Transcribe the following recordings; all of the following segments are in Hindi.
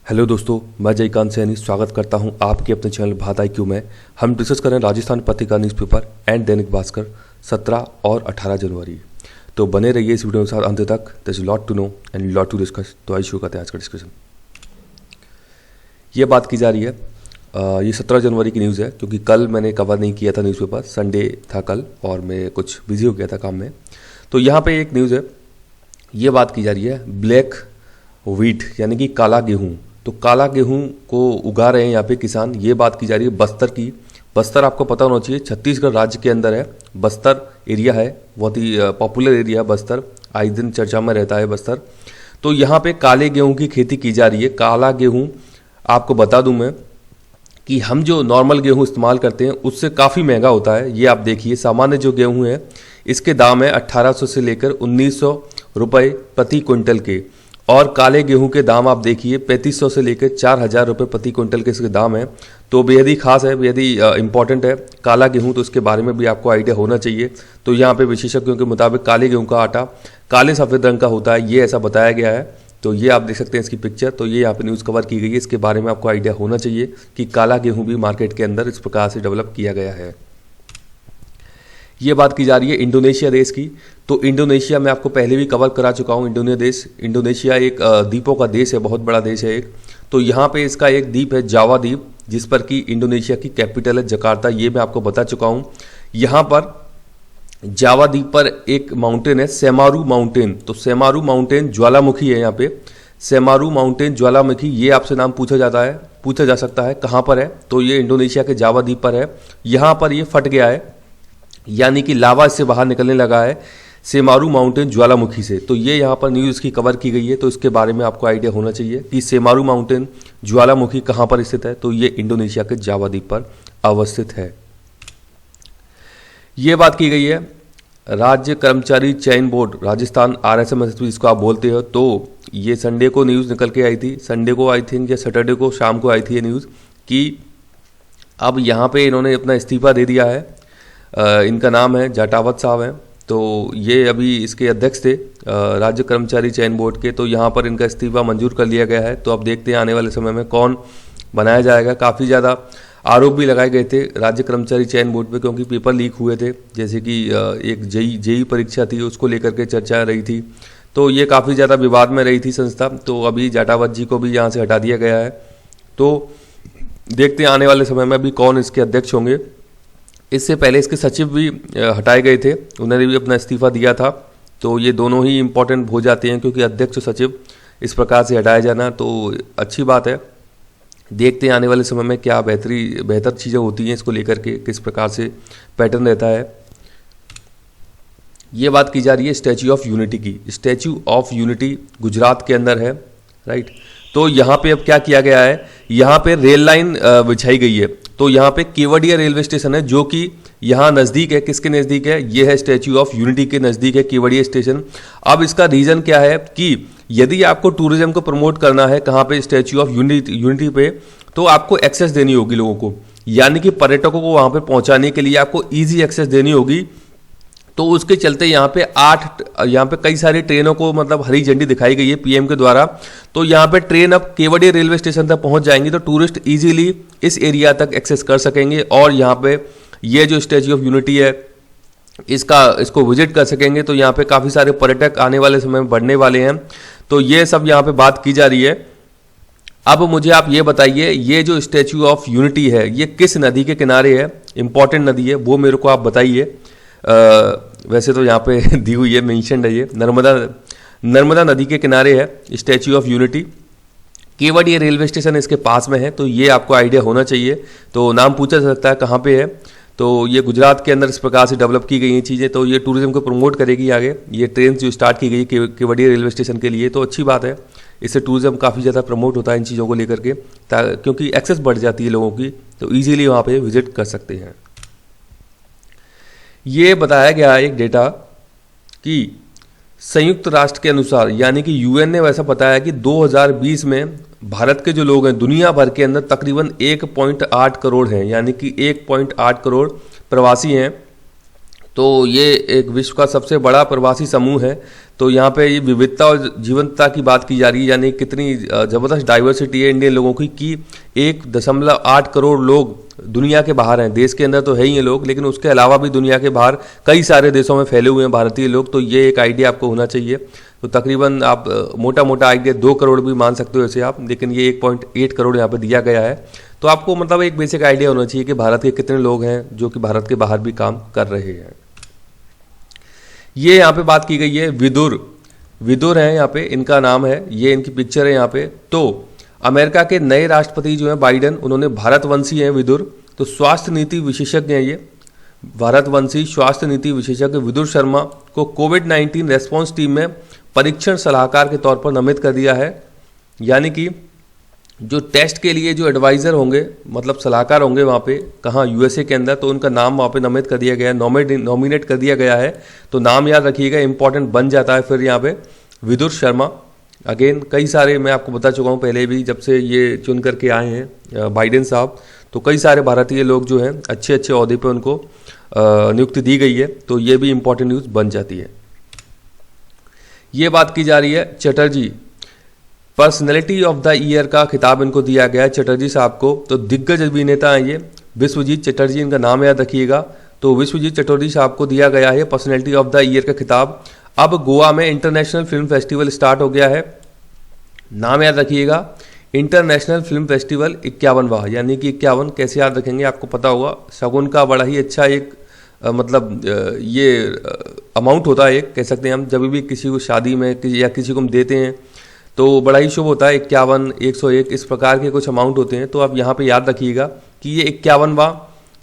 हेलो दोस्तों, मैं जयकांत सैनी स्वागत करता हूं आपके अपने चैनल भारत IQ में। हम डिस्कस करें राजस्थान पत्रिका न्यूज़पेपर एंड दैनिक भास्कर 17 और 18 जनवरी। तो बने रहिए इस वीडियो के साथ अंत तक। There is lot to know and lot to discuss. तो आइए शुरू करते हैं आज का डिस्कशन। ये बात की जा रही है, ये 17 जनवरी की न्यूज़ है क्योंकि कल मैंने कवर नहीं किया था न्यूज़पेपर, संडे था कल और मैं कुछ बिजी हो गया था काम में। तो यहाँ पे एक न्यूज़ है, ये बात की जा रही है ब्लैक व्हीट यानी कि काला गेहूँ। तो काला गेहूं को उगा रहे हैं यहाँ पे किसान, ये बात की जा रही है बस्तर की। बस्तर आपको पता होना चाहिए छत्तीसगढ़ राज्य के अंदर है। बस्तर एरिया है, बहुत ही पॉपुलर एरिया है बस्तर, आए दिन चर्चा में रहता है बस्तर। तो यहाँ पे काले गेहूं की खेती की जा रही है। काला गेहूं आपको बता दूं मैं कि हम जो नॉर्मल गेहूं इस्तेमाल करते हैं उससे काफ़ी महंगा होता है। ये आप देखिए, सामान्य जो गेहूँ है इसके दाम है 1800 से लेकर 1900 रुपये प्रति क्विंटल के, और काले गेहूं के दाम आप देखिए 3500 से लेकर 4000 रुपये प्रति क्विंटल के इसके दाम है। तो बेहद ही खास है, बेहद ही इंपॉर्टेंट है काला गेहूं, तो इसके बारे में भी आपको आइडिया होना चाहिए। तो यहाँ पे विशेषज्ञों के मुताबिक काले गेहूं का आटा काले सफ़ेद रंग का होता है, ये ऐसा बताया गया है। तो ये आप देख सकते हैं इसकी पिक्चर। तो ये यहाँ पे न्यूज़ कवर की गई है, इसके बारे में आपको आइडिया होना चाहिए कि काला गेहूँ भी मार्केट के अंदर इस प्रकार से डेवलप किया गया है। ये बात की जा रही है इंडोनेशिया देश की। तो इंडोनेशिया में आपको पहले भी कवर करा चुका हूँ। इंडोनेशिया एक द्वीपों का देश है, बहुत बड़ा देश है एक। तो यहाँ पे इसका एक द्वीप है जावा द्वीप, जिस पर कि इंडोनेशिया की कैपिटल है जकार्ता, ये मैं आपको बता चुका हूँ। यहाँ पर जावा द्वीप पर एक माउंटेन है सेमारू माउंटेन। तो सेमारू माउंटेन ज्वालामुखी है यहाँ पे, सेमारू माउंटेन ज्वालामुखी, ये आपसे नाम पूछा जा सकता है कहाँ पर है। तो ये इंडोनेशिया के जावा द्वीप पर है। यहाँ पर ये फट गया है, यानी कि लावा इससे बाहर निकलने लगा है सेमारू माउंटेन ज्वालामुखी से। तो ये यहाँ पर न्यूज़ की कवर की गई है, तो इसके बारे में आपको आइडिया होना चाहिए कि सेमारू माउंटेन ज्वालामुखी कहाँ पर स्थित है। तो ये इंडोनेशिया के जावा द्वीप पर अवस्थित है। ये बात की गई है राज्य कर्मचारी चयन बोर्ड राजस्थान RSM जिसको आप बोलते हो। तो ये संडे को न्यूज़ निकल के आई थी, संडे को आई थिंक या सैटरडे को शाम को आई थी ये न्यूज़ कि अब यहाँ पे इन्होंने अपना इस्तीफा दे दिया है। इनका नाम है जाटावत साहब हैं। तो ये अभी इसके अध्यक्ष थे राज्य कर्मचारी चयन बोर्ड के। तो यहाँ पर इनका इस्तीफा मंजूर कर लिया गया है। तो अब देखते हैं आने वाले समय में कौन बनाया जाएगा। काफ़ी ज़्यादा आरोप भी लगाए गए थे राज्य कर्मचारी चयन बोर्ड पे, क्योंकि पेपर लीक हुए थे, जैसे कि एक जेई परीक्षा थी, उसको लेकर के चर्चा रही थी। तो ये काफ़ी ज़्यादा विवाद में रही थी संस्था। तो अभी जाटावत जी को भी यहाँ से हटा दिया गया है। तो देखते हैं आने वाले समय में अभी कौन इसके अध्यक्ष होंगे। इससे पहले इसके सचिव भी हटाए गए थे, उन्होंने भी अपना इस्तीफा दिया था। तो ये दोनों ही इम्पोर्टेंट हो जाते हैं, क्योंकि अध्यक्ष और सचिव इस प्रकार से हटाया जाना तो अच्छी बात है। देखते हैं आने वाले समय में क्या बेहतर चीज़ें होती हैं इसको लेकर के, किस प्रकार से पैटर्न रहता है। ये बात की जा रही है स्टैच्यू ऑफ यूनिटी की। स्टैच्यू ऑफ यूनिटी गुजरात के अंदर है, राइट। तो यहाँ पे अब क्या किया गया है, यहाँ पे रेल लाइन बिछाई गई है। तो यहाँ पे केवड़िया रेलवे स्टेशन है, जो कि यहाँ नज़दीक है। किसके नज़दीक है? ये है स्टैच्यू ऑफ यूनिटी के नज़दीक है केवड़िया स्टेशन। अब इसका रीज़न क्या है कि यदि आपको टूरिज्म को प्रमोट करना है कहाँ पे, स्टैच्यू ऑफ यूनिटी पे, तो आपको एक्सेस देनी होगी लोगों को, यानी कि पर्यटकों को वहाँ पे पहुँचाने के लिए आपको ईजी एक्सेस देनी होगी। तो उसके चलते यहाँ पे कई सारी ट्रेनों को मतलब हरी झंडी दिखाई गई है PM के द्वारा। तो यहाँ पे ट्रेन अब केवड़िया रेलवे स्टेशन तक पहुँच जाएंगी, तो टूरिस्ट इजीली इस एरिया तक एक्सेस कर सकेंगे और यहाँ पे ये जो स्टैच्यू ऑफ यूनिटी है इसको विजिट कर सकेंगे। तो यहाँ पे काफ़ी सारे पर्यटक आने वाले समय में बढ़ने वाले हैं। तो ये सब यहाँ पे बात की जा रही है। अब मुझे आप ये बताइए, ये जो स्टैच्यू ऑफ यूनिटी है ये किस नदी के किनारे है? इंपॉर्टेंट नदी है, वो मेरे को आप बताइए। वैसे तो यहाँ पे दी हुई है, मेंशन्ड है, ये नर्मदा नदी के किनारे है statue of unity. Kevadia railway station इसके पास में है, तो ये आपको आइडिया होना चाहिए। तो नाम पूछा जा सकता है कहाँ पे है। तो ये गुजरात के अंदर इस प्रकार से डेवलप की गई हैं चीज़ें। तो ये टूरिज्म को प्रमोट करेगी आगे। ये ट्रेन जो स्टार्ट की गई केवड़िया रेलवे स्टेशन के लिए, तो अच्छी बात है। इससे टूरिज्म काफ़ी ज़्यादा प्रमोट होता है इन चीज़ों को लेकर के, क्योंकि एक्सेस बढ़ जाती है लोगों की, तो ईजिली वहाँ पे विजिट कर सकते हैं। ये बताया गया एक डेटा कि संयुक्त राष्ट्र के अनुसार, यानी कि UN ने वैसा बताया कि 2020 में भारत के जो लोग हैं दुनिया भर के अंदर तकरीबन 1.8 करोड़ हैं, यानी कि 1.8 करोड़ प्रवासी हैं। तो ये एक विश्व का सबसे बड़ा प्रवासी समूह है। तो यहाँ पे ये विविधता और जीवंतता की बात की जा रही है, यानी कितनी ज़बरदस्त डाइवर्सिटी है इंडियन लोगों की कि 1.8 करोड़ लोग दुनिया के बाहर हैं। देश के अंदर तो है ही ये लोग, लेकिन उसके अलावा भी दुनिया के बाहर कई सारे देशों में फैले हुए हैं भारतीय लोग। तो ये एक आइडिया आपको होना चाहिए। तो तकरीबन आप मोटा मोटा आइडिया 2 करोड़ भी मान सकते हो ऐसे आप, लेकिन ये 1.8 करोड़ यहाँ पे दिया गया है। तो आपको मतलब एक बेसिक आइडिया होना चाहिए कि भारत के कितने लोग हैं जो कि भारत के बाहर भी काम कर रहे हैं। ये यहाँ पे बात की गई है विदुर हैं यहाँ पे, इनका नाम है, ये इनकी पिक्चर है यहाँ पे। तो अमेरिका के नए राष्ट्रपति जो हैं बाइडेन, उन्होंने भारतवंशी हैं विदुर। तो स्वास्थ्य नीति विशेषज्ञ हैं ये, भारतवंशी स्वास्थ्य नीति विशेषज्ञ विदुर शर्मा को कोविड-19 रेस्पॉन्स टीम में परीक्षण सलाहकार के तौर पर नामित कर दिया है। यानी कि जो टेस्ट के लिए जो एडवाइज़र होंगे, मतलब सलाहकार होंगे वहाँ पे, कहाँ, यूएसए के अंदर, तो उनका नाम वहाँ पे नामित कर दिया गया है, नॉमिनेट कर दिया गया है। तो नाम याद रखिएगा, इंपॉर्टेंट बन जाता है फिर यहाँ पे विदुर शर्मा। अगेन कई सारे मैं आपको बता चुका हूँ पहले भी, जब से ये चुन करके आए हैं बाइडेन साहब, तो कई सारे भारतीय लोग जो हैं अच्छे अच्छे ओहदे पे उनको नियुक्ति दी गई है। तो ये भी इंपॉर्टेंट न्यूज़ बन जाती है। ये बात की जा रही है Chatterjee, personality of the year का खिताब इनको दिया गया है चटर्जी साहब को। तो दिग्गज अभिनेता हैं ये, विश्वजीत चटर्जी इनका नाम याद रखिएगा। तो विश्वजीत चटर्जी साहब को दिया गया है पर्सनैलिटी ऑफ द ईयर का खिताब। अब गोवा में इंटरनेशनल फिल्म फेस्टिवल स्टार्ट हो गया है, नाम याद रखिएगा, इंटरनेशनल फिल्म फेस्टिवल 51वां, यानी कि 51 कैसे याद रखेंगे आपको पता होगा। शगुन का बड़ा ही अच्छा एक मतलब ये अमाउंट होता है, एक कह सकते हैं हम, जब भी किसी को शादी में या किसी को हम देते हैं तो बड़ा ही शुभ होता है। 51, 101 इस प्रकार के कुछ अमाउंट होते हैं। तो आप यहाँ पे याद रखिएगा कि ये 51वां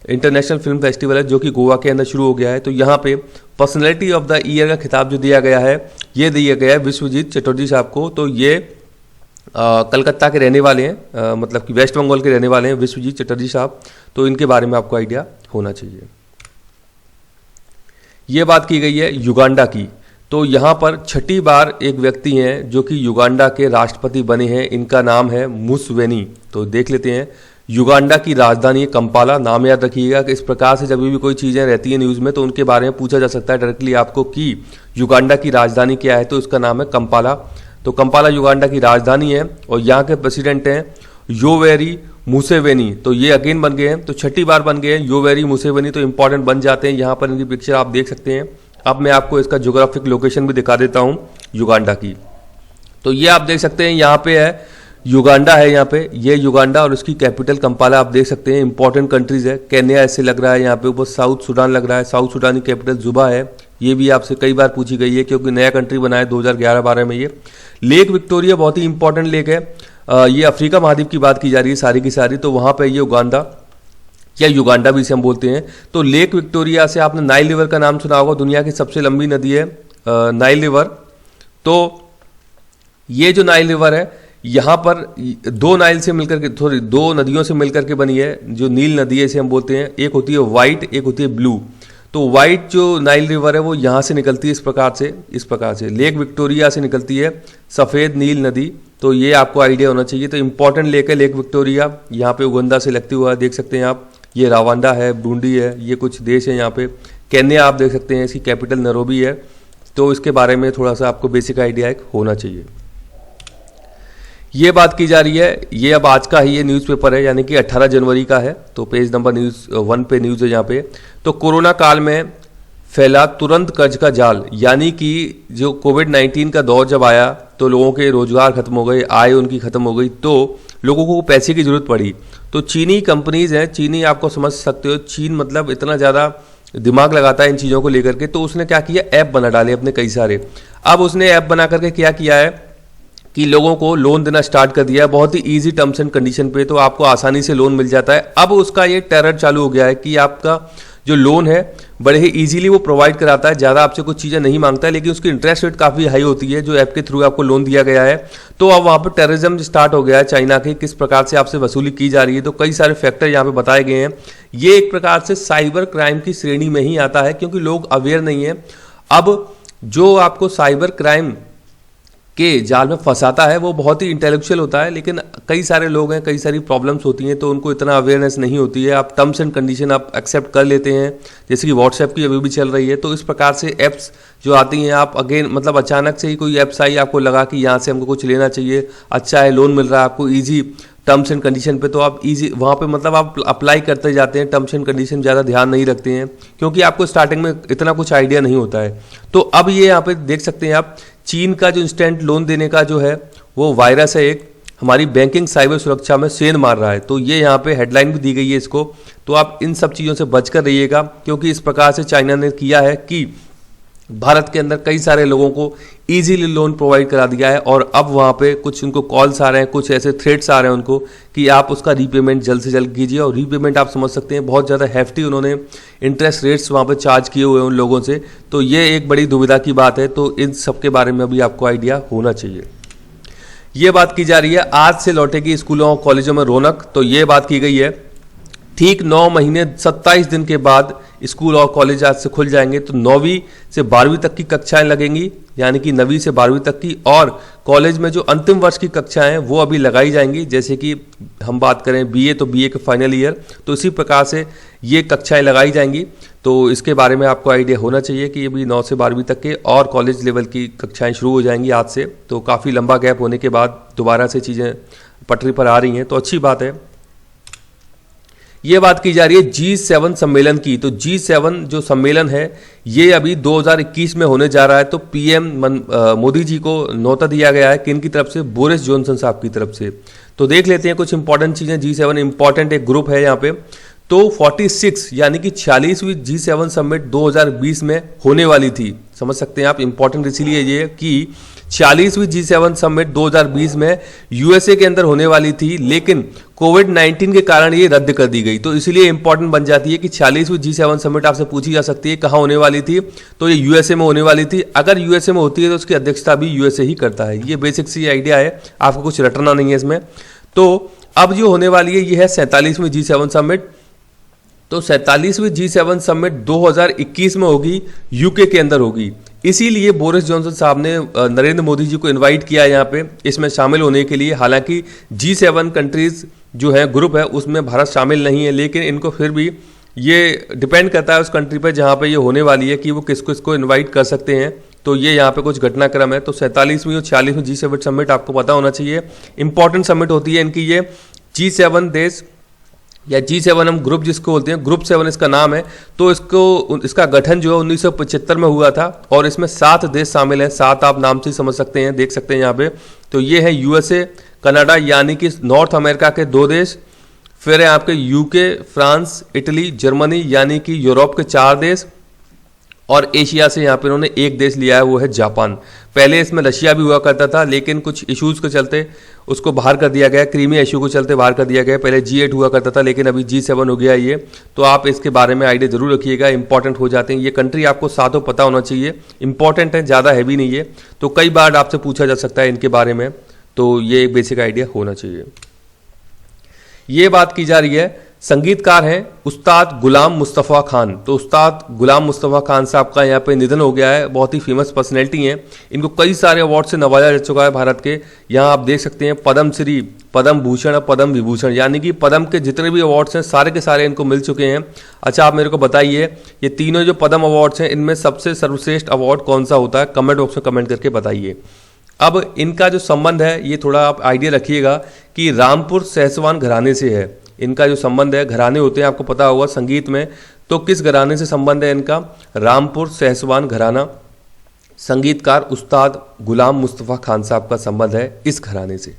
इंटरनेशनल फिल्म फेस्टिवल है जो कि गोवा के अंदर शुरू हो गया है। तो यहाँ पे पर्सनैलिटी ऑफ द ईयर का खिताब जो दिया गया है, ये दिया गया है विश्वजीत चटर्जी साहब को। तो ये कलकत्ता के रहने वाले हैं, मतलब कि वेस्ट बंगाल के रहने वाले हैं विश्वजीत चटर्जी साहब। तो इनके बारे में आपको आइडिया होना चाहिए। ये बात की गई है युगांडा की। तो यहाँ पर छठी बार एक व्यक्ति हैं जो कि युगांडा के राष्ट्रपति बने हैं, इनका नाम है मुसेवेनी। तो देख लेते हैं, युगांडा की राजधानी है कंपाला, नाम याद रखिएगा कि इस प्रकार से जब भी कोई चीज़ें रहती हैं न्यूज़ में तो उनके बारे में पूछा जा सकता है डायरेक्टली आपको कि युगांडा की राजधानी क्या है, तो उसका नाम है कंपाला। तो कंपाला युगांडा की राजधानी है और यहाँ के प्रेसिडेंट हैं योवेरी मुसेवेनी। तो ये अगेन बन गए हैं, तो छठी बार बन गए हैं योवेरी मुसेवेनी। तो इंपॉर्टेंट बन जाते हैं। यहाँ पर इनकी पिक्चर आप देख सकते हैं। अब मैं आपको इसका ज्योग्राफिक लोकेशन भी दिखा देता हूँ युगांडा की। तो ये आप देख सकते हैं, यहाँ पे है युगांडा है, यहाँ पे ये युगांडा और उसकी कैपिटल कंपाला आप देख सकते हैं। इंपॉर्टेंट कंट्रीज है, केन्या ऐसे लग रहा है, यहाँ पे ऊपर साउथ सूडान लग रहा है, साउथ सूडान की कैपिटल जुबा है। ये भी आपसे कई बार पूछी गई है क्योंकि नया कंट्री बनाया 2011-12 में। ये लेक विक्टोरिया बहुत ही इंपॉर्टेंट लेक है, ये अफ्रीका महाद्वीप की बात की जा रही है सारी की सारी। तो वहाँ पर ये उगांडा या युगांडा भी इसे हम बोलते हैं। तो लेक विक्टोरिया से आपने नाइल रिवर का नाम सुना होगा, दुनिया की सबसे लंबी नदी है नाइल रिवर। तो ये जो नाइल रिवर है यहाँ पर 2 नाइल से मिलकर के, सॉरी 2 नदियों से मिलकर के बनी है। जो नील नदी है इसे हम बोलते हैं, एक होती है वाइट, एक होती है ब्लू। तो वाइट जो नाइल रिवर है वो यहाँ से निकलती है इस प्रकार से लेक विक्टोरिया से निकलती है सफ़ेद नील नदी। तो ये आपको आइडिया होना चाहिए। तो इंपॉर्टेंट लेक है लेक विक्टोरिया, यहाँ पे उगंदा से लगती हुआ देख सकते हैं आप। ये रावांडा है, बुरुंडी है, ये कुछ देश है यहाँ पे। केन्या आप देख सकते हैं, इसकी कैपिटल नैरोबी है। तो इसके बारे में थोड़ा सा आपको बेसिक आइडिया एक होना चाहिए। ये बात की जा रही है, ये अब आज का ही ये न्यूज़पेपर है, यानी कि 18 जनवरी का है। तो पेज नंबर 1 पे न्यूज़ है यहाँ पे। तो कोरोना काल में फैला तुरंत कर्ज का जाल, यानी कि जो कोविड-19 का दौर जब आया तो लोगों के रोजगार खत्म हो गए, आय उनकी खत्म हो गई, तो लोगों को पैसे की जरूरत पड़ी। तो चीनी कंपनीज हैं, चीनी आपको समझ सकते हो, चीन मतलब इतना ज़्यादा दिमाग लगाता है इन चीज़ों को लेकर के। तो उसने क्या किया, ऐप बना डाले अपने कई सारे। अब उसने ऐप बना करके क्या किया है कि लोगों को लोन देना स्टार्ट कर दिया है बहुत ही इजी टर्म्स एंड कंडीशन पे। तो आपको आसानी से लोन मिल जाता है। अब उसका ये टेरर चालू हो गया है कि आपका जो लोन है बड़े ही इजीली वो प्रोवाइड कराता है, ज़्यादा आपसे कुछ चीज़ें नहीं मांगता है, लेकिन उसकी इंटरेस्ट रेट काफ़ी हाई होती है जो ऐप के थ्रू आपको लोन दिया गया है। तो अब वहाँ पर टेररिज्म स्टार्ट हो गया है चाइना के, किस प्रकार से आपसे वसूली की जा रही है। तो कई सारे फैक्टर यहाँ पे बताए गए हैं। ये एक प्रकार से साइबर क्राइम की श्रेणी में ही आता है क्योंकि लोग अवेयर नहीं है। अब जो आपको साइबर क्राइम के जाल में फंसाता है वो बहुत ही इंटेलेक्चुअल होता है, लेकिन कई सारे लोग हैं, कई सारी प्रॉब्लम्स होती हैं तो उनको इतना अवेयरनेस नहीं होती है। आप टर्म्स एंड कंडीशन आप एक्सेप्ट कर लेते हैं, जैसे कि व्हाट्सएप की अभी भी चल रही है। तो इस प्रकार से ऐप्स जो आती हैं, आप अगेन मतलब अचानक से ही कोई ऐप्स आई, आपको लगा कि यहाँ से हमको कुछ लेना चाहिए, अच्छा है, लोन मिल रहा है आपको ईजी टर्म्स एंड कंडीशन पे, तो आप इजी वहाँ पे मतलब आप अप्लाई करते जाते हैं, टर्म्स एंड कंडीशन ज़्यादा ध्यान नहीं रखते हैं क्योंकि आपको स्टार्टिंग में इतना कुछ आइडिया नहीं होता है। तो अब ये यहाँ पे देख सकते हैं आप, चीन का जो इंस्टेंट लोन देने का जो है वो वायरस है एक, हमारी बैंकिंग साइबर सुरक्षा में सेंध मार रहा है। तो ये यहाँ पे हेडलाइन भी दी गई है इसको, तो आप इन सब चीज़ों से बचकर रहिएगा क्योंकि इस प्रकार से चाइना ने किया है कि भारत के अंदर कई सारे लोगों को इजीली लोन प्रोवाइड करा दिया है और अब वहाँ पे कुछ उनको कॉल्स आ रहे हैं, कुछ ऐसे थ्रेट्स आ रहे हैं उनको कि आप उसका रीपेमेंट जल्द से जल्द कीजिए। और रीपेमेंट आप समझ सकते हैं बहुत ज़्यादा हेफ्टी उन्होंने इंटरेस्ट रेट्स वहाँ पे चार्ज किए हुए हैं उन लोगों से। तो ये एक बड़ी दुविधा की बात है, तो इन सब के बारे में अभी आपको आइडिया होना चाहिए। ये बात की जा रही है आज से लौटेगी स्कूलों और कॉलेजों में रौनक, तो ये बात की गई है ठीक 9 महीने 27 दिन के बाद स्कूल और कॉलेज आज से खुल जाएंगे। तो 9वीं से 12वीं तक की कक्षाएं लगेंगी, यानी कि 9वीं से 12वीं तक की, और कॉलेज में जो अंतिम वर्ष की कक्षाएं हैं वो अभी लगाई जाएंगी। जैसे कि हम बात करें बीए, तो बीए के फाइनल ईयर, तो इसी प्रकार से ये कक्षाएं लगाई जाएंगी। तो इसके बारे में आपको आइडिया होना चाहिए कि अभी 9 से 12वीं तक के और कॉलेज लेवल की कक्षाएं शुरू हो जाएंगी आज से। तो काफ़ी लंबा गैप होने के बाद दोबारा से चीज़ें पटरी पर आ रही हैं, तो अच्छी बात है। ये बात की जा रही है G7 सम्मेलन की, तो G7 जो सम्मेलन है ये अभी 2021 में होने जा रहा है। तो पीएम मोदी जी को न्योता दिया गया है, किन की तरफ से? बोरिस जॉनसन साहब की तरफ से। तो देख लेते हैं कुछ इंपॉर्टेंट चीज़ें। G7 इंपॉर्टेंट एक ग्रुप है यहाँ पे। तो 46 यानी कि 46वीं G7 समिट 2020 में होने वाली थी, समझ सकते हैं आप। इंपॉर्टेंट इसीलिए ये कि 40वीं G7 समिट 2020 में यूएसए के अंदर होने वाली थी, लेकिन कोविड-19 के कारण ये रद्द कर दी गई। तो इसलिए इंपॉर्टेंट बन जाती है कि 40वीं G7 समिट आपसे पूछी जा सकती है कहाँ होने वाली थी, तो ये यूएसए में होने वाली थी। अगर यूएसए में होती है तो उसकी अध्यक्षता भी यूएसए ही करता है। ये बेसिक सी आइडिया है, आपको कुछ रटना नहीं है इसमें। तो अब जो होने वाली है ये है 47वीं G7 समिट। तो 47वीं G7 समिट 2021 में होगी, यूके के अंदर होगी। इसीलिए बोरिस जॉनसन साहब ने नरेंद्र मोदी जी को इनवाइट किया यहाँ पे इसमें शामिल होने के लिए। हालांकि G7 कंट्रीज जो है ग्रुप है उसमें भारत शामिल नहीं है, लेकिन इनको फिर भी ये डिपेंड करता है उस कंट्री पे जहाँ पे ये होने वाली है कि वो किसको इसको इनवाइट कर सकते हैं। तो ये यहाँ पे कुछ घटनाक्रम है। तो 47वीं और 46वीं G7 समिट आपको पता होना चाहिए, इंपॉर्टेंट समिट होती है इनकी। ये G7 देश या G7 हम ग्रुप जिसको बोलते हैं, ग्रुप 7 इसका नाम है। तो इसका गठन जो है 1975 में हुआ था और इसमें 7 देश शामिल हैं। 7 आप नाम से समझ सकते हैं, देख सकते हैं यहाँ पे। तो ये है यूएसए, कनाडा यानी कि नॉर्थ अमेरिका के 2 देश, फिर है आपके यूके, फ्रांस, इटली, जर्मनी यानी कि यूरोप के 4 देश, और एशिया से यहाँ पे इन्होंने एक देश लिया है, वो है जापान। पहले इसमें रशिया भी हुआ करता था, लेकिन कुछ इश्यूज के चलते उसको बाहर कर दिया गया, क्रीमिया इशू के चलते बाहर कर दिया गया। पहले G8 हुआ करता था, लेकिन अभी G7 हो गया ये। तो आप इसके बारे में आइडिया जरूर रखिएगा, इंपॉर्टेंट हो जाते हैं ये कंट्री, आपको सातों पता होना चाहिए। इंपॉर्टेंट है, ज़्यादा हैवी नहीं है, तो कई बार आपसे पूछा जा सकता है इनके बारे में, तो ये एक बेसिक आइडिया होना चाहिए। ये बात की जा रही है, संगीतकार हैं उस्ताद गुलाम मुस्तफ़ा खान। तो उस्ताद गुलाम मुस्तफ़ा खान साहब का यहाँ पे निधन हो गया है। बहुत ही फेमस पर्सनैलिटी हैं, इनको कई सारे अवार्ड से नवाजा जा चुका है भारत के। यहाँ आप देख सकते हैं पद्म श्री, पद्म भूषण और पद्म विभूषण, यानी कि पद्म के जितने भी अवार्ड्स हैं सारे के सारे इनको मिल चुके हैं। अच्छा, आप मेरे को बताइए ये तीनों जो पद्म अवार्ड्स हैं इनमें सबसे सर्वश्रेष्ठ अवार्ड कौन सा होता है? कमेंट बॉक्स में कमेंट करके बताइए। अब इनका जो संबंध है ये थोड़ा आप आइडिया रखिएगा कि रामपुर सहसवान घराने से है इनका जो संबंध है। घराने होते हैं आपको पता होगा संगीत में, तो किस घराने से संबंध है इनका? रामपुर सहसवान घराना। संगीतकार उस्ताद गुलाम मुस्तफ़ा खान साहब का संबंध है इस घराने से।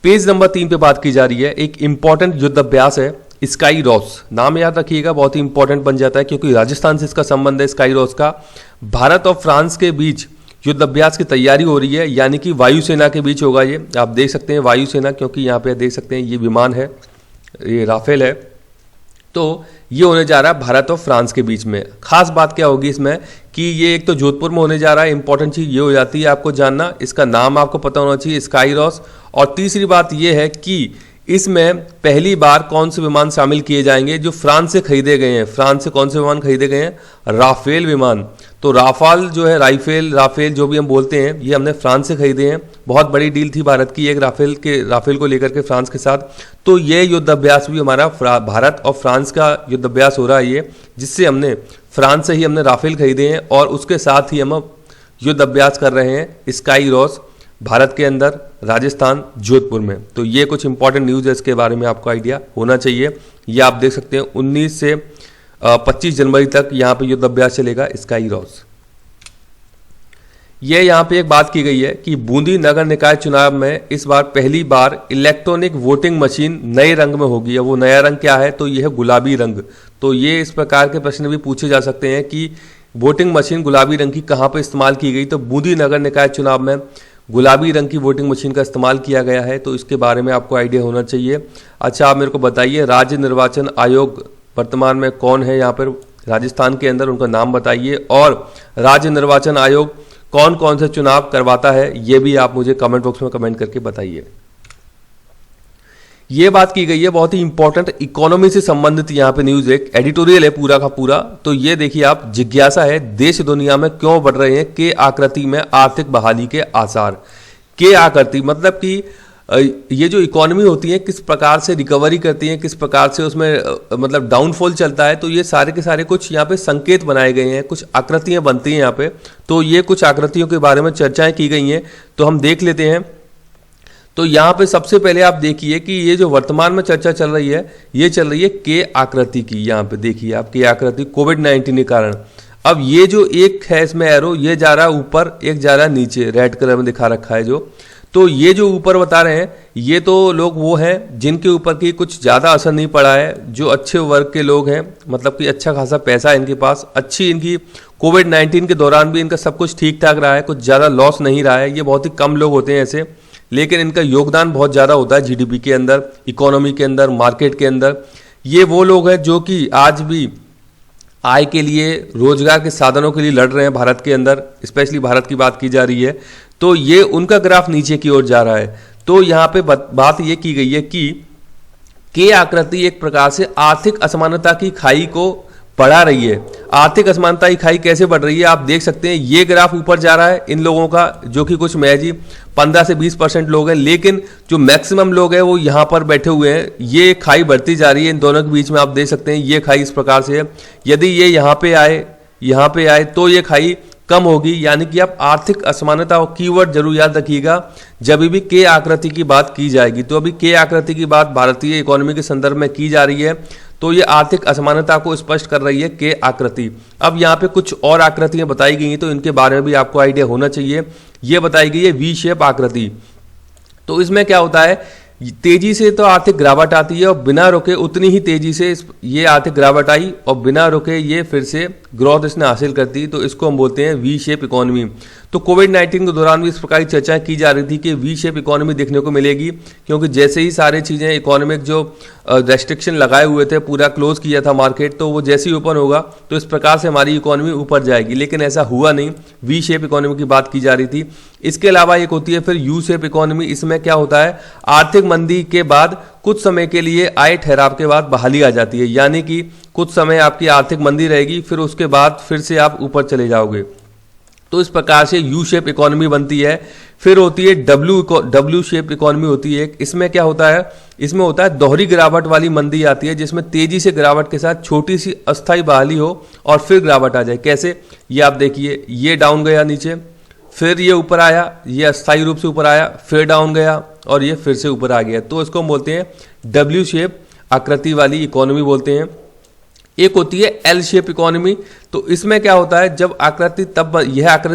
पेज नंबर 3 पे बात की जा रही है, एक इंपॉर्टेंट युद्ध अभ्यास है स्काई रॉस। नाम याद रखिएगा, बहुत ही इंपॉर्टेंट बन जाता है क्योंकि राजस्थान से इसका संबंध है स्काई रॉस का। भारत और फ्रांस के बीच युद्ध अभ्यास की तैयारी हो रही है, यानी कि वायुसेना के बीच होगा ये। आप देख सकते हैं वायुसेना, क्योंकि यहाँ पे देख सकते हैं ये विमान है, ये राफेल है। तो ये होने जा रहा है भारत और फ्रांस के बीच में। खास बात क्या होगी इसमें कि ये एक तो जोधपुर में होने जा रहा है। इंपॉर्टेंट चीज़ ये हो जाती है आपको जानना, इसका नाम आपको पता होना चाहिए, स्काई रॉस। और तीसरी बात ये है कि इसमें पहली बार कौन से विमान शामिल किए जाएंगे जो फ्रांस से खरीदे गए हैं। फ्रांस से कौन से विमान खरीदे गए हैं? राफेल विमान। तो राफाल जो है, राफेल जो भी हम बोलते हैं, ये हमने फ्रांस से खरीदे हैं। बहुत बड़ी डील थी भारत की एक राफेल को लेकर के फ्रांस के साथ। तो ये युद्धाभ्यास भी हमारा भारत और फ्रांस का युद्धाभ्यास हो रहा है ये, जिससे हमने फ्रांस से ही हमने राफेल खरीदे हैं और उसके साथ ही हम युद्ध अभ्यास कर रहे हैं स्काई रॉस भारत के अंदर, राजस्थान, जोधपुर में। तो ये कुछ इंपॉर्टेंट न्यूज़ है, इसके बारे में आपको आइडिया होना चाहिए। ये आप देख सकते हैं 19 से 25 जनवरी तक यहाँ पे युद्ध अभ्यास चलेगा स्काई रॉस। ये यहाँ पे एक बात की गई है कि बूंदी नगर निकाय चुनाव में इस बार पहली बार इलेक्ट्रॉनिक वोटिंग मशीन नए रंग में होगी। वो नया रंग क्या है? तो यह है गुलाबी रंग। तो ये इस प्रकार के प्रश्न भी पूछे जा सकते हैं कि वोटिंग मशीन गुलाबी रंग की कहाँ पर इस्तेमाल की गई? तो बूंदी नगर निकाय चुनाव में गुलाबी रंग की वोटिंग मशीन का इस्तेमाल किया गया है। तो इसके बारे में आपको आइडिया होना चाहिए। अच्छा, आप मेरे को बताइए, राज्य निर्वाचन आयोग वर्तमान में कौन है यहाँ पर राजस्थान के अंदर? उनका नाम बताइए। और राज्य निर्वाचन आयोग कौन कौन से चुनाव करवाता है, ये भी आप मुझे कमेंट बॉक्स में कमेंट करके बताइए। ये बात की गई है बहुत ही इंपॉर्टेंट, इकोनॉमी से संबंधित यहाँ पे न्यूज, एक एडिटोरियल है पूरा का पूरा। तो ये देखिए आप, जिज्ञासा है, देश दुनिया में क्यों बढ़ रहे हैं के आकृति में आर्थिक बहाली के आसार। के आकृति मतलब कि ये जो इकोनॉमी होती है किस प्रकार से रिकवरी करती है, किस प्रकार से उसमें मतलब डाउनफॉल चलता है। तो ये सारे के सारे कुछ यहाँ पे संकेत बनाए गए हैं, कुछ आकृतियां बनती हैं यहाँ पे। तो ये कुछ आकृतियों के बारे में चर्चाएं की गई हैं, तो हम देख लेते हैं। तो यहाँ पे सबसे पहले आप देखिए कि ये जो वर्तमान में चर्चा चल रही है, ये चल रही है के आकृति की। यहाँ पे देखिए आप, के आकृति कोविड-19 के कारण। अब ये जो एक है इसमें एरो, ये जा रहा है ऊपर, एक जा रहा है नीचे, रेड कलर में दिखा रखा है जो। तो ये जो ऊपर बता रहे हैं, ये तो लोग वो हैं जिनके ऊपर की कुछ ज़्यादा असर नहीं पड़ा है, जो अच्छे वर्ग के लोग हैं, मतलब कि अच्छा खासा पैसा है इनके पास, अच्छी इनकी कोविड-19 के दौरान भी इनका सब कुछ ठीक ठाक रहा है, कुछ ज़्यादा लॉस नहीं रहा है। ये बहुत ही कम लोग होते हैं ऐसे, लेकिन इनका योगदान बहुत ज़्यादा होता है जीडीपी के अंदर, इकोनॉमी के अंदर, मार्केट के अंदर। ये वो लोग हैं जो कि आज भी आय के लिए, रोजगार के साधनों के लिए लड़ रहे हैं भारत के अंदर, स्पेशली भारत की बात की जा रही है। तो ये उनका ग्राफ नीचे की ओर जा रहा है। तो यहाँ पे बात ये की गई है कि के आकृति एक प्रकार से आर्थिक असमानता की खाई को बढ़ा रही है। आर्थिक असमानता की खाई कैसे बढ़ रही है आप देख सकते हैं। ये ग्राफ ऊपर जा रहा है इन लोगों का, जो कि कुछ महज 15 से 20% लोग हैं, लेकिन जो मैक्सिमम लोग हैं वो यहाँ पर बैठे हुए हैं। ये खाई बढ़ती जा रही है इन दोनों के बीच में, आप देख सकते हैं। ये खाई इस प्रकार से है, यदि ये यहाँ पे आए तो ये खाई कम होगी। यानी कि आप आर्थिक असमानता और कीवर्ड जरूर याद रखिएगा जब भी के आकृति की बात की जाएगी। तो अभी के आकृति की बात भारतीय इकोनॉमी के संदर्भ में की जा रही है, तो ये आर्थिक असमानता को स्पष्ट कर रही है के आकृति। अब यहाँ पे कुछ और आकृतियां बताई गई हैं, तो इनके बारे में भी आपको आइडिया होना चाहिए। ये बताई गई है वी शेप आकृति। तो इसमें क्या होता है, तेजी से तो आर्थिक गिरावट आती है और बिना रुके उतनी ही तेजी से ये आर्थिक गिरावट आई और बिना रुके ये फिर से ग्रोथ इसने हासिल करती। तो इसको हम बोलते हैं वी शेप इकोनॉमी। तो कोविड-19 के दौरान भी इस प्रकार की चर्चाएं की जा रही थी कि वी शेप इकोनॉमी देखने को मिलेगी, क्योंकि जैसे ही सारी चीज़ें इकोनॉमिक जो रेस्ट्रिक्शन लगाए हुए थे, पूरा क्लोज किया था मार्केट, तो वो जैसे ही ओपन होगा तो इस प्रकार से हमारी इकोनॉमी ऊपर जाएगी। लेकिन ऐसा हुआ नहीं, वी शेप इकोनॉमी की बात की जा रही थी। इसके अलावा एक होती है फिर यू शेप इकोनॉमी। इसमें क्या होता है, आर्थिक मंदी के बाद कुछ समय के लिए आय ठहराव के बाद बहाली आ जाती है। यानी कि कुछ समय आपकी आर्थिक मंदी रहेगी, फिर उसके बाद फिर से आप ऊपर चले जाओगे। तो इस प्रकार से यू शेप इकोनॉमी बनती है। फिर होती है डब्ल्यू शेप इकोनॉमी होती है। इसमें क्या होता है, इसमें होता है दोहरी गिरावट वाली मंदी आती है, जिसमें तेजी से गिरावट के साथ छोटी सी अस्थायी बहाली हो और फिर गिरावट आ जाए। कैसे, ये आप देखिए, ये डाउन गया नीचे, फिर ये ऊपर आया, ये अस्थायी रूप से ऊपर आया, फिर डाउन गया और ये फिर से ऊपर आ गया। तो इसको हम बोलते हैं डब्ल्यू शेप आकृति वाली इकोनॉमी बोलते हैं। एक होती है एल शेप इकोनॉमी। तो इसमें क्या होता है, यह आकृति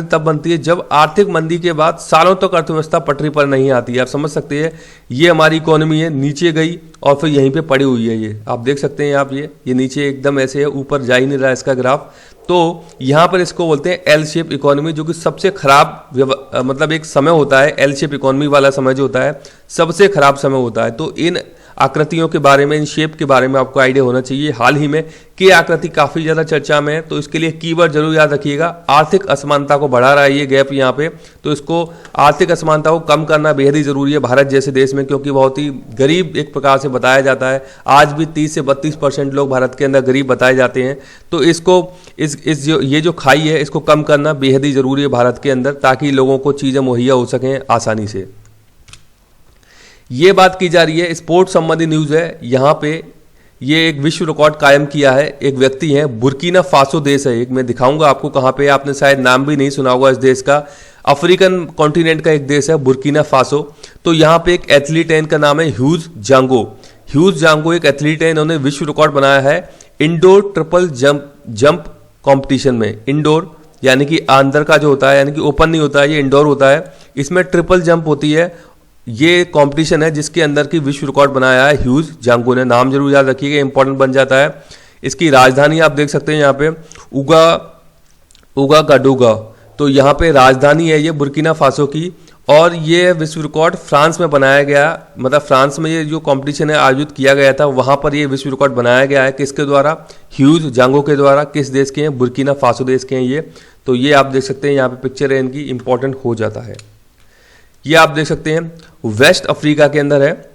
तब बनती है जब आर्थिक मंदी के बाद सालों तक अर्थव्यवस्था पटरी पर नहीं आती है। आप समझ सकते हैं, ये हमारी इकोनॉमी है, नीचे गई और फिर यहीं पे पड़ी हुई है। ये आप देख सकते हैं, आप ये नीचे एकदम ऐसे है, ऊपर जा ही नहीं रहा इसका ग्राफ। तो यहाँ पर इसको बोलते हैं एल शेप इकोनॉमी, जो कि सबसे खराब मतलब एक समय होता है। एल शेप इकोनॉमी वाला समय जो होता है सबसे खराब समय होता है। तो इन आकृतियों के बारे में, इन शेप के बारे में आपको आइडिया होना चाहिए। हाल ही में के आकृति काफ़ी ज़्यादा चर्चा में है, तो इसके लिए कीवर्ड जरूर याद रखिएगा। आर्थिक असमानता को बढ़ा रहा है ये गैप यहाँ पे, तो इसको आर्थिक असमानता को कम करना बेहद ही जरूरी है भारत जैसे देश में, क्योंकि बहुत ही गरीब एक प्रकार से बताया जाता है। आज भी 30 से 32% लोग भारत के अंदर गरीब बताए जाते हैं। तो इसको ये जो खाई है इसको कम करना बेहद ही जरूरी है भारत के अंदर, ताकि लोगों को चीज़ें मुहैया हो सकें आसानी से। ये बात की जा रही है स्पोर्ट्स संबंधी न्यूज़ है। यहाँ पे ये एक विश्व रिकॉर्ड कायम किया है एक व्यक्ति है, बुर्किना फासो देश है एक, मैं दिखाऊंगा आपको कहाँ पे, आपने शायद नाम भी नहीं सुना होगा इस देश का। अफ्रीकन कॉन्टिनेंट का एक देश है बुर्किना फासो। तो यहाँ पे एक एथलीट है, इनका नाम है ह्यूज जांगो। ह्यूज जांगो एक एथलीट है, इन्होंने विश्व रिकॉर्ड बनाया है इंडोर ट्रिपल जंप कॉम्पिटिशन में। इंडोर यानी कि अंदर का जो होता है, यानी कि ओपन नहीं होता है, ये इंडोर होता है। इसमें ट्रिपल जंप होती है। ये कंपटीशन है जिसके अंदर की विश्व रिकॉर्ड बनाया है ह्यूज जांगो ने। नाम जरूर याद रखिएगा, इंपॉर्टेंट बन जाता है। इसकी राजधानी आप देख सकते हैं यहाँ पे उगागाडोगा। तो यहाँ पे राजधानी है ये बुर्किना फासो की, और ये विश्व रिकॉर्ड फ्रांस में बनाया गया, मतलब फ्रांस में ये जो कंपटीशन है आयोजित किया गया था, वहाँ पर ये विश्व रिकॉर्ड बनाया गया है। किसके द्वारा? ह्यूज जांगो के द्वारा। किस देश के हैं? बुर्किना फासो देश के हैं ये। तो ये आप देख सकते हैं यहाँ पे पिक्चर है इनकी, इंपॉर्टेंट हो जाता है। ये आप देख सकते हैं वेस्ट अफ्रीका के अंदर है,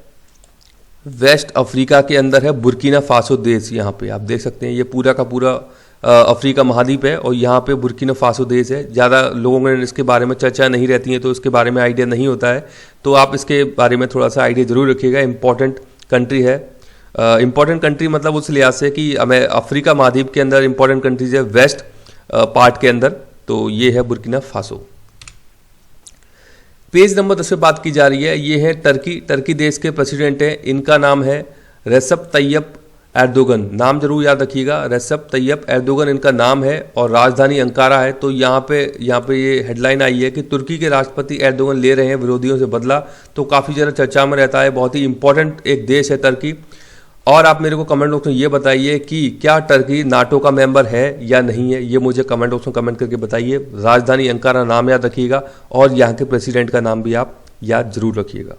वेस्ट अफ्रीका के अंदर है बुर्किना फासो देश। यहाँ पे आप देख सकते हैं ये पूरा का पूरा अफ्रीका महाद्वीप है, और यहाँ पे बुर्किना फासो देश है। ज़्यादा लोगों में इसके बारे में चर्चा नहीं रहती है, तो इसके बारे में आइडिया नहीं होता है। तो आप इसके बारे में थोड़ा सा आइडिया जरूर रखिएगा। इंपॉर्टेंट कंट्री है। इंपॉर्टेंट कंट्री मतलब उस लिहाज से कि हमें अफ्रीका महाद्वीप के अंदर इंपॉर्टेंट कंट्रीज है वेस्ट पार्ट के अंदर। तो ये है बुर्किना फासो। पेज नंबर 10 पे बात की जा रही है। ये है टर्की देश के प्रेसिडेंट हैं, इनका नाम है रेसेप तैयप एर्दोगन। नाम जरूर याद रखिएगा, रेसेप तैयप एर्दोगन इनका नाम है, और राजधानी अंकारा है। तो यहाँ पे ये हेडलाइन आई है कि तुर्की के राष्ट्रपति एर्दोगन ले रहे हैं विरोधियों से बदला। तो काफ़ी ज़्यादा चर्चा में रहता है, बहुत ही इंपॉर्टेंट एक देश है टर्की। और आप मेरे को कमेंट बॉक्स में ये बताइए कि क्या टर्की नाटो का मेंबर है या नहीं है, ये मुझे कमेंट बॉक्स में कमेंट करके बताइए। राजधानी अंकारा नाम याद रखिएगा, और यहाँ के प्रेसिडेंट का नाम भी आप याद जरूर रखिएगा।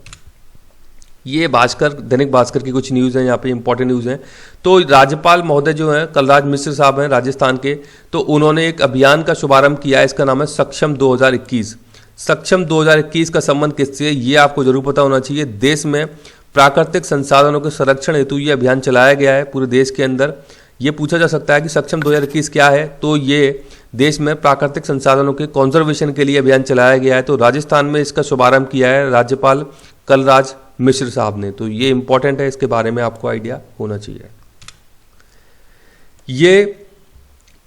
ये दैनिक भास्कर की कुछ न्यूज़ हैं, यहाँ पे इंपॉर्टेंट न्यूज़ हैं। तो राज्यपाल महोदय जो हैं कलराज मिश्र साहब हैं राजस्थान के, तो उन्होंने एक अभियान का शुभारंभ किया है, इसका नाम है सक्षम 2021। सक्षम 2021 का संबंध किससे, ये आपको जरूर पता होना चाहिए। देश में प्राकृतिक संसाधनों के संरक्षण हेतु ये अभियान चलाया गया है पूरे देश के अंदर। ये पूछा जा सकता है कि सक्षम 2021 क्या है, तो ये देश में प्राकृतिक संसाधनों के कंजर्वेशन के लिए अभियान चलाया गया है। तो राजस्थान में इसका शुभारंभ किया है राज्यपाल कलराज मिश्र साहब ने। तो ये इंपॉर्टेंट है, इसके बारे में आपको आइडिया होना चाहिए। ये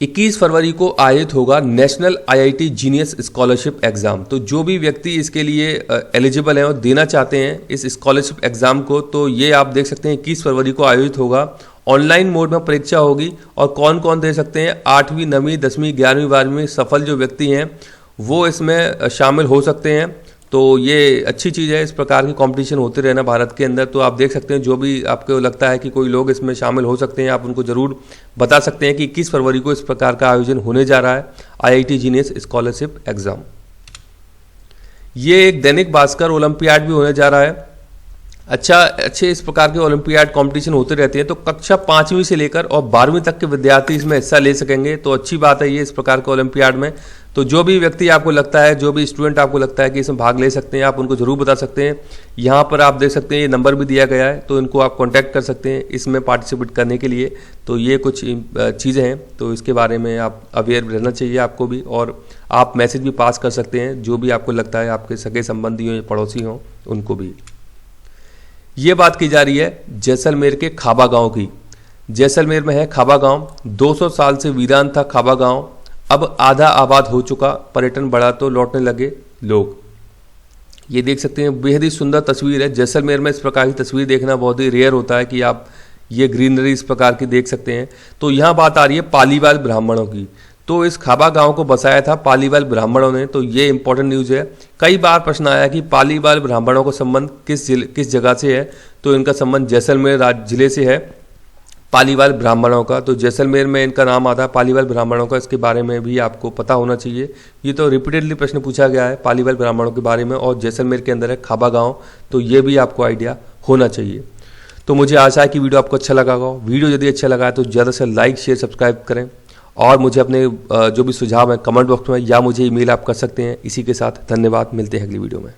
21 फरवरी को आयोजित होगा national IIT genius scholarship exam. तो जो भी व्यक्ति इसके लिए एलिजिबल हैं और देना चाहते हैं इस स्कॉलरशिप एग्जाम को, तो ये आप देख सकते हैं 21 फरवरी को आयोजित होगा। ऑनलाइन मोड में परीक्षा होगी, और कौन कौन दे सकते हैं? 8वीं 9वीं 10वीं 11वीं 12वीं सफल जो व्यक्ति हैं वो इसमें शामिल हो सकते हैं। तो ये अच्छी चीज़ है, इस प्रकार की कंपटीशन होते रहना भारत के अंदर। तो आप देख सकते हैं जो भी आपको लगता है कि कोई लोग इसमें शामिल हो सकते हैं, आप उनको ज़रूर बता सकते हैं कि 21 फरवरी को इस प्रकार का आयोजन होने जा रहा है, आईआईटी जीनियस स्कॉलरशिप एग्जाम। ये एक दैनिक भास्कर ओलंपियाड भी होने जा रहा है। अच्छे इस प्रकार के ओलंपियाड कंपटीशन होते रहते हैं। तो कक्षा 5वीं से लेकर और 12वीं तक के विद्यार्थी इसमें हिस्सा ले सकेंगे। तो अच्छी बात है ये इस प्रकार के ओलंपियाड में। तो जो भी व्यक्ति आपको लगता है, जो भी स्टूडेंट आपको लगता है कि इसमें भाग ले सकते हैं, आप उनको जरूर बता सकते हैं। यहाँ पर आप देख सकते हैं ये नंबर भी दिया गया है, तो इनको आप कॉन्टैक्ट कर सकते हैं इसमें पार्टिसिपेट करने के लिए। तो ये कुछ चीज़ें हैं, तो इसके बारे में आप अवेयर रहना चाहिए आपको भी, और आप मैसेज भी पास कर सकते हैं जो भी आपको लगता है आपके सगे संबंधी हों या पड़ोसी हों उनको भी। ये बात की जा रही है जैसलमेर के खाबा गांव की। जैसलमेर में है खाबा गांव। 200 साल से वीरान था खाबा गांव, अब आधा आबाद हो चुका, पर्यटन बढ़ा तो लौटने लगे लोग। ये देख सकते हैं बेहद ही सुंदर तस्वीर है। जैसलमेर में इस प्रकार की तस्वीर देखना बहुत ही रेयर होता है कि आप ये ग्रीनरी इस प्रकार की देख सकते हैं। तो यहाँ बात आ रही है पालीवाल ब्राह्मणों की। तो इस खाबा गांव को बसाया था पालीवाल ब्राह्मणों ने। तो ये इंपॉर्टेंट न्यूज़ है। कई बार प्रश्न आया कि पालीवाल ब्राह्मणों का संबंध किस जगह से है, तो इनका संबंध जैसलमेर जिले से है पालीवाल ब्राह्मणों का। तो जैसलमेर में इनका नाम आता है पालीवाल ब्राह्मणों का, इसके बारे में भी आपको पता होना चाहिए। ये तो रिपीटेडली प्रश्न पूछा गया है पालीवाल ब्राह्मणों के बारे में, और जैसलमेर के अंदर है खाबा गाँव, तो ये भी आपको आइडिया होना चाहिए। तो मुझे आशा है कि वीडियो आपको अच्छा लगा होगा। वीडियो यदि अच्छा लगा है तो ज़्यादा से लाइक शेयर सब्सक्राइब करें और मुझे अपने जो भी सुझाव हैं कमेंट बॉक्स में या मुझे ईमेल आप कर सकते हैं। इसी के साथ धन्यवाद, मिलते हैं अगली वीडियो में।